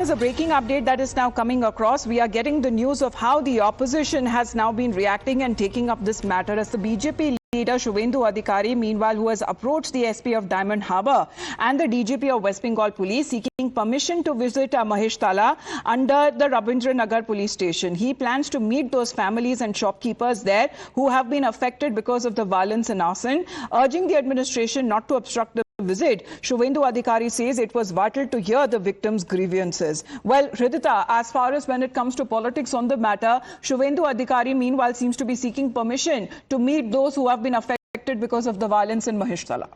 There's a breaking update that is now coming across. We are getting the news of how the opposition has now been reacting and taking up this matter as the BJP leader Shubhendu Adhikari, meanwhile, who has approached the SP of Diamond Harbour and the DGP of West Bengal Police seeking permission to visit Mahishtala under the Rabindra Nagar police station. He plans to meet those families and shopkeepers there who have been affected because of the violence and arson, urging the administration not to obstruct the visit. Shubhendu Adhikari says it was vital to hear the victims' grievances. Well, Hridita, as far as when it comes to politics on the matter, Shubhendu Adhikari meanwhile seems to be seeking permission to meet those who have been affected because of the violence in Mahishtala.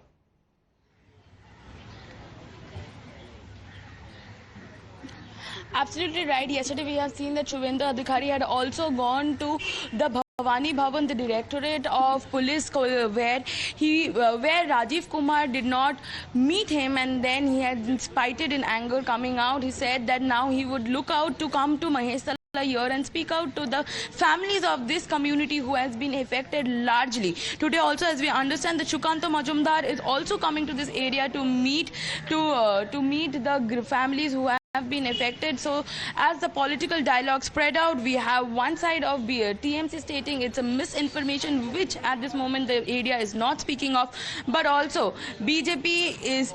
Absolutely right. Yesterday we have seen that Shubhendu Adhikari had also gone to the Bhavani Bhavan, the Directorate of Police, where Rajiv Kumar did not meet him, and then he had spited in anger coming out. He said that now he would look out to come to Mahishtala here and speak out to the families of this community who has been affected largely. Today also, as we understand, the Sukanta Majumdar is also coming to this area to meet the families who have been affected. So as the political dialogue spread out, we have one side of TMC stating it's a misinformation, which at this moment the area is not speaking of, but also BJP is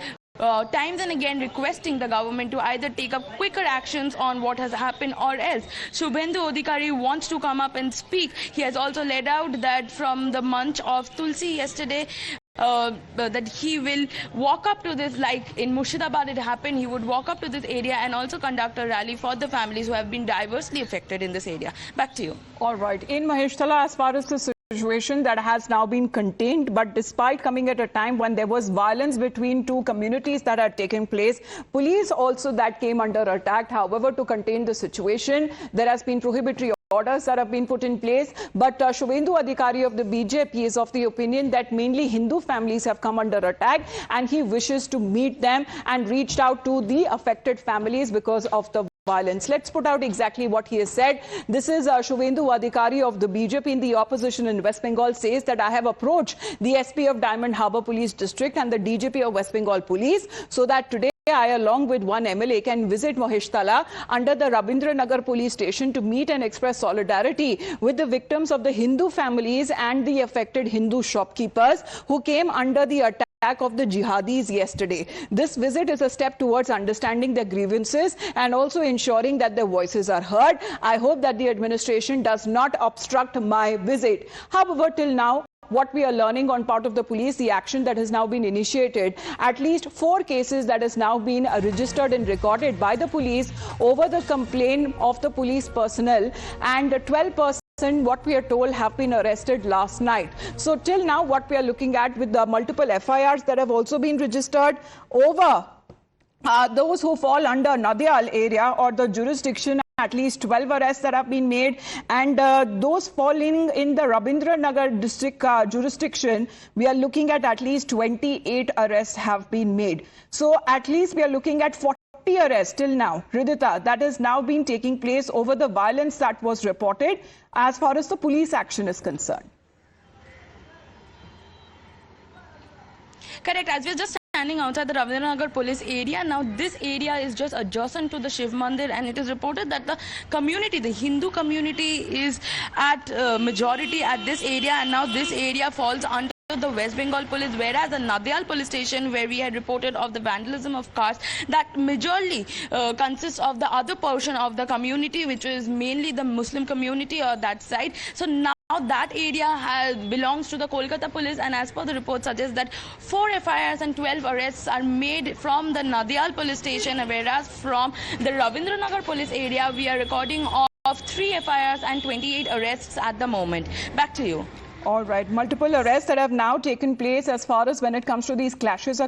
times and again requesting the government to either take up quicker actions on what has happened, or else Shubhendu Adhikari wants to come up and speak. He has also laid out that from the munch of Tulsi yesterday, that he will walk up to this, like in Murshidabad it happened, he would walk up to this area and also conduct a rally for the families who have been diversely affected in this area. Back to you. All right. In Mahishtala, as far as the situation that has now been contained, but despite coming at a time when there was violence between two communities that had taken place, police also that came under attack. However, to contain the situation, there has been prohibitory orders that have been put in place, but Shubhendu Adhikari of the BJP is of the opinion that mainly Hindu families have come under attack, and he wishes to meet them and reached out to the affected families because of the violence. Let's put out exactly what he has said. This is Shubhendu Adhikari of the BJP in the opposition in West Bengal says that I have approached the SP of Diamond Harbour Police District and the DGP of West Bengal Police so that today I, along with one MLA, can visit Mahishtala under the Rabindra Nagar police station to meet and express solidarity with the victims of the Hindu families and the affected Hindu shopkeepers who came under the attack of the jihadis yesterday. This visit is a step towards understanding their grievances and also ensuring that their voices are heard. I hope that the administration does not obstruct my visit. However, till now, what we are learning on part of the police, the action that has now been initiated, at least 4 cases that has now been registered and recorded by the police over the complaint of the police personnel, and 12% what we are told have been arrested last night. So till now, what we are looking at with the multiple FIRs that have also been registered over those who fall under Nadial area or the jurisdiction, at least 12 arrests that have been made, and those falling in the Rabindra Nagar district jurisdiction, we are looking at least 28 arrests have been made. So at least we are looking at 40 arrests till now, Hridita, that has now been taking place over the violence that was reported as far as the police action is concerned. Correct. As we are just standing outside the Rabindra Nagar police area. Now this area is just adjacent to the Shiv Mandir, and it is reported that the community, the Hindu community, is at majority at this area, and now this area falls under the West Bengal police, whereas the Nadial police station, where we had reported of the vandalism of cars, that majorly consists of the other portion of the community, which is mainly the Muslim community or that side. So now that area belongs to the Kolkata police, and as per the report suggests that 4 FIRs and 12 arrests are made from the Nadial police station, whereas from the Rabindra Nagar police area we are recording of 3 FIRs and 28 arrests at the moment. Back to you. All right, multiple arrests that have now taken place as far as when it comes to these clashes are